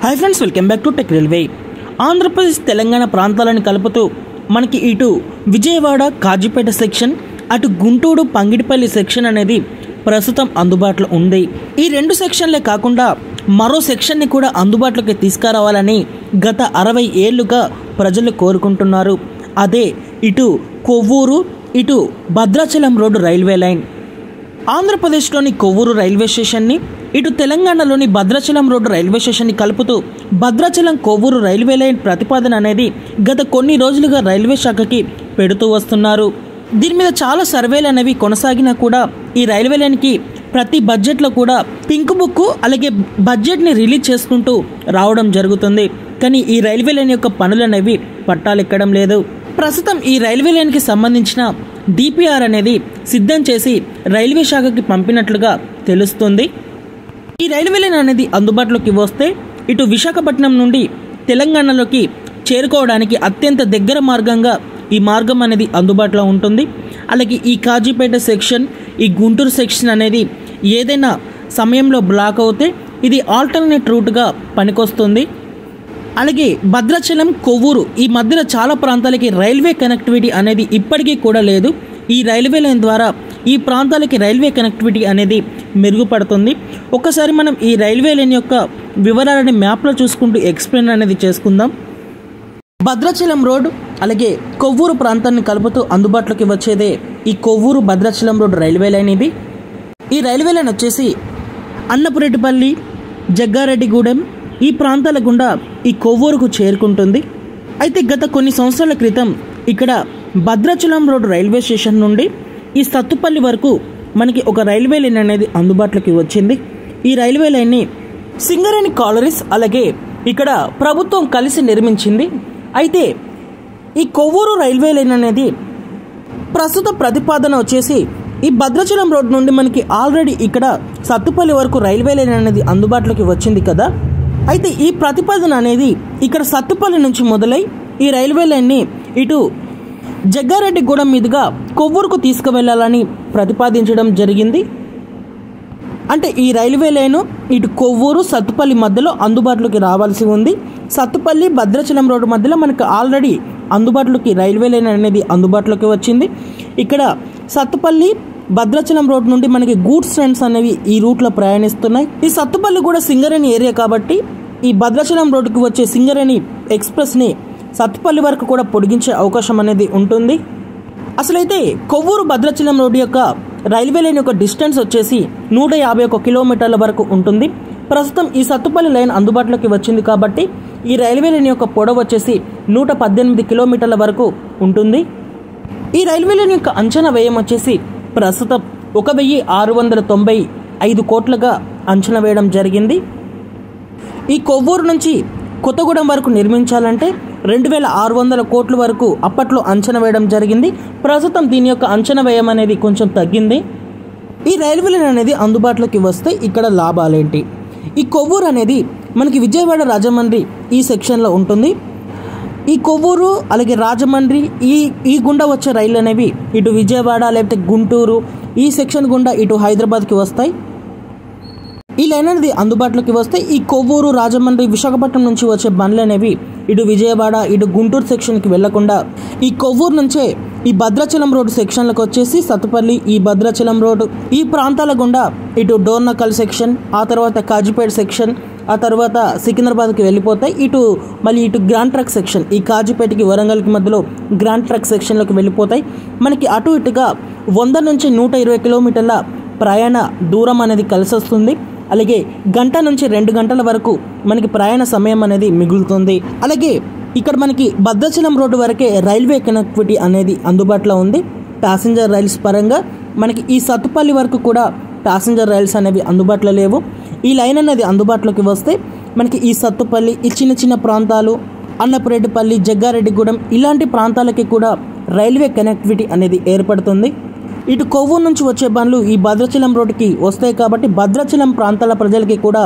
Hi friends, welcome back to tech railway. Andhra Pradesh Telangana ప్రాంతాలను కలుపుతూ మనకి ఇటు విజయవాడ కాజీపేట సెక్షన్, అటు గుంటూరు పంగిడిపల్లి సెక్షన్ అనేది ప్రస్తుతం అందుబాటులో ఉంది. ఈ రెండు సెక్షన్లే కాకుండా మరో సెక్షన్ని కూడా అందుబాటులోకి తీసుకురావాలని గత 60 ఏళ్లుగా ప్రజలు కోరుకుంటున్నారు. అదే ఇటు కొవ్వూరు, ఇటు భద్రాచలం రోడ్డు రైల్వే లైన్. ఆంధ్రప్రదేశ్లోని కొవ్వూరు రైల్వే స్టేషన్ని, ఇటు తెలంగాణలోని భద్రాచలం రోడ్డు రైల్వే స్టేషన్ని కలుపుతూ భద్రాచలం కొవ్వూరు రైల్వే లైన్ ప్రతిపాదన అనేది గత కొన్ని రోజులుగా రైల్వే శాఖకి పెడుతూ వస్తున్నారు. దీని మీద చాలా సర్వేలు అనేవి కొనసాగినా కూడా ఈ రైల్వే లైన్కి ప్రతి బడ్జెట్లో కూడా పింక్ బుక్ అలాగే బడ్జెట్ని రిలీజ్ చేసుకుంటూ రావడం జరుగుతుంది. కానీ ఈ రైల్వే లైన్ యొక్క పనులు అనేవి పట్టాలెక్కడం లేదు. ప్రస్తుతం ఈ రైల్వే లైన్కి సంబంధించిన డిపిఆర్ అనేది సిద్ధం చేసి రైల్వే శాఖకి పంపినట్లుగా తెలుస్తుంది. ఈ రైల్వే లైన్ అనేది అందుబాటులోకి వస్తే ఇటు విశాఖపట్నం నుండి తెలంగాణలోకి చేరుకోవడానికి అత్యంత దగ్గర మార్గంగా ఈ మార్గం అనేది అందుబాటులో ఉంటుంది. అలాగే ఈ కాజీపేట సెక్షన్, ఈ గుంటూరు సెక్షన్ అనేది ఏదైనా సమయంలో బ్లాక్ అవుతే ఇది ఆల్టర్నేట్ రూట్గా పనికొస్తుంది. అలాగే భద్రాచలం, కొవ్వూరు ఈ మధ్యలో చాలా ప్రాంతాలకి రైల్వే కనెక్టివిటీ అనేది ఇప్పటికీ కూడా లేదు. ఈ రైల్వే లైన్ ద్వారా ఈ ప్రాంతాలకి రైల్వే కనెక్టివిటీ అనేది మెరుగుపడుతుంది. ఒకసారి మనం ఈ రైల్వే లైన్ యొక్క వివరాలని మ్యాప్లో చూసుకుంటూ ఎక్స్ప్లెయిన్ అనేది చేసుకుందాం. భద్రాచలం రోడ్ అలాగే కొవ్వూరు ప్రాంతాన్ని కలుపుతూ అందుబాటులోకి వచ్చేదే ఈ Kovvur Bhadrachalam road railway line. ఇది ఈ రైల్వే లైన్ వచ్చేసి అన్నపురెడ్డిపల్లి, జగ్గారెడ్డిగూడెం ఈ ప్రాంతాల గుండా ఈ కొవ్వూరుకు చేరుకుంటుంది. అయితే గత కొన్ని సంవత్సరాల క్రితం ఇక్కడ భద్రాచలం రోడ్ రైల్వే స్టేషన్ నుండి ఈ సత్తుపల్లి వరకు మనకి ఒక రైల్వే లైన్ అనేది అందుబాటులోకి వచ్చింది. ఈ రైల్వే లైన్ని సింగరేణి కాలరీస్ అలాగే ఇక్కడ ప్రభుత్వం కలిసి నిర్మించింది. అయితే ఈ కొవ్వూరు రైల్వే లైన్ అనేది ప్రస్తుత ప్రతిపాదన వచ్చేసి ఈ భద్రాచలం రోడ్ నుండి మనకి ఆల్రెడీ ఇక్కడ సత్తుపల్లి వరకు రైల్వే లైన్ అనేది అందుబాటులోకి వచ్చింది కదా. అయితే ఈ ప్రతిపాదన అనేది ఇక్కడ సత్తుపల్లి నుంచి మొదలై ఈ రైల్వే లైన్ని ఇటు జగ్గారెడ్డిగూడెం మీదుగా కొవ్వూరుకు తీసుకువెళ్లాలని ప్రతిపాదించడం జరిగింది. అంటే ఈ రైల్వే లైను ఇటు కొవ్వూరు, సత్తుపల్లి మధ్యలో అందుబాటులోకి రావాల్సి ఉంది. సత్తుపల్లి, భద్రాచలం రోడ్డు మధ్యలో మనకు ఆల్రెడీ అందుబాటులోకి రైల్వే లైన్ అనేది అందుబాటులోకి వచ్చింది. ఇక్కడ సత్తుపల్లి, భద్రాచలం రోడ్ నుండి మనకి గూడ్స్ ట్రైన్స్ అనేవి ఈ రూట్లో ప్రయాణిస్తున్నాయి. ఈ సత్తుపల్లి కూడా సింగరేణి ఏరియా కాబట్టి ఈ భద్రాచలం రోడ్డుకి వచ్చే సింగరేణి ఎక్స్ప్రెస్ని సత్తుపల్లి వరకు కూడా పొడిగించే అవకాశం అనేది ఉంటుంది. అసలైతే కొవ్వూరు భద్రాచలం రోడ్డు యొక్క రైల్వే లైన్ యొక్క డిస్టెన్స్ వచ్చేసి 151 కిలోమీటర్ల వరకు ఉంటుంది. ప్రస్తుతం ఈ సత్తుపల్లి లైన్ అందుబాటులోకి వచ్చింది కాబట్టి ఈ రైల్వే లైన్ యొక్క పొడవు వచ్చేసి 118 కిలోమీటర్ల వరకు ఉంటుంది. ఈ రైల్వే లైన్ యొక్క అంచనా వ్యయం వచ్చేసి ప్రస్తుతం 1695 కోట్లుగా అంచనా వేయడం జరిగింది. ఈ కొవ్వూరు నుంచి కొత్తగూడెం వరకు నిర్మించాలంటే 2600 కోట్ల వరకు అప్పట్లో అంచనా వేయడం జరిగింది. ప్రస్తుతం దీని యొక్క అంచనా వ్యయం అనేది కొంచెం తగ్గింది. ఈ రైల్వే లైన్ అనేది అందుబాటులోకి వస్తే ఇక్కడ లాభాలేంటి? ఈ కొవ్వూరు అనేది మనకి విజయవాడ, రాజమండ్రి ఈ సెక్షన్లో ఉంటుంది. ఈ కొవ్వూరు అలాగే రాజమండ్రి ఈ గుండా వచ్చే రైళ్ళు అనేవి ఇటు విజయవాడ లేకపోతే గుంటూరు ఈ సెక్షన్ గుండా ఇటు హైదరాబాద్కి వస్తాయి. ఈ లైన్ అనేది అందుబాటులోకి వస్తే ఈ కొవ్వూరు, రాజమండ్రి, విశాఖపట్నం నుంచి వచ్చే బండ్లు అనేవి ఇటు విజయవాడ, ఇటు గుంటూరు సెక్షన్కి వెళ్లకుండా ఈ కొవ్వూరు నుంచే ఈ భద్రాచలం రోడ్డు సెక్షన్లకు వచ్చేసి సత్తుపల్లి, ఈ భద్రాచలం రోడ్డు ఈ ప్రాంతాల గుండా ఇటు డోర్నకల్ సెక్షన్, ఆ తర్వాత కాజీపేట సెక్షన్, ఆ తర్వాత సికింద్రాబాద్కి వెళ్ళిపోతాయి. మళ్ళీ ఇటు గ్రాండ్ ట్రక్ సెక్షన్, ఈ కాజీపేటకి వరంగల్కి మధ్యలో గ్రాండ్ ట్రక్ సెక్షన్లోకి వెళ్ళిపోతాయి. మనకి అటు ఇటుగా 100 నుంచి 120 కిలోమీటర్ల ప్రయాణ దూరం అనేది కలిసి వస్తుంది. అలాగే గంట నుంచి 2 గంటల వరకు మనకి ప్రయాణ సమయం అనేది మిగులుతుంది. అలాగే ఇక్కడ మనకి భద్రాచలం రోడ్డు వరకే రైల్వే కనెక్టివిటీ అనేది అందుబాటులో ఉంది. ప్యాసింజర్ రైల్స్ పరంగా మనకి ఈ సత్తుపల్లి వరకు కూడా ప్యాసింజర్ రైల్స్ అనేవి అందుబాటులో లేవు. ఈ లైన్ అనేది అందుబాటులోకి వస్తే మనకి ఈ సత్తుపల్లి, ఈ చిన్న చిన్న ప్రాంతాలు, అన్నపురెడ్డిపల్లి, జగ్గారెడ్డిగూడెం ఇలాంటి ప్రాంతాలకి కూడా రైల్వే కనెక్టివిటీ అనేది ఏర్పడుతుంది. ఇటు కొవ్వూరు నుంచి వచ్చే బండ్లు ఈ భద్రాచలం రోడ్డుకి వస్తాయి కాబట్టి భద్రాచలం ప్రాంతాల ప్రజలకి కూడా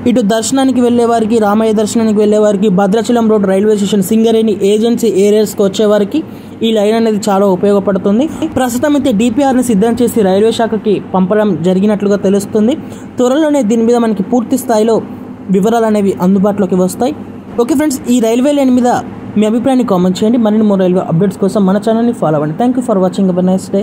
ఇటు దర్శనానికి వెళ్ళేవారికి, రామయ్య దర్శనానికి వెళ్ళేవారికి, Bhadrachalam road railway station Singareni agency ఏరియాస్కి వచ్చేవారికి ఈ లైన్ అనేది చాలా ఉపయోగపడుతుంది. ప్రస్తుతం అయితే డిపిఆర్ని సిద్ధం చేసి రైల్వే శాఖకి పంపడం జరిగినట్లుగా తెలుస్తుంది. త్వరలోనే దీని మీద మనకి పూర్తి స్థాయిలో వివరాలు అనేవి అందుబాటులోకి వస్తాయి. ఓకే ఫ్రెండ్స్, ఈ రైల్వే లైన్ మీద మీ అభిప్రాయాన్ని కామెంట్ చేయండి. మరిన్ని మోర్ రైల్వే అప్డేట్స్ కోసం మన ఛానల్ని ఫాలో అవ్వండి. Thank you for watching. Nice day.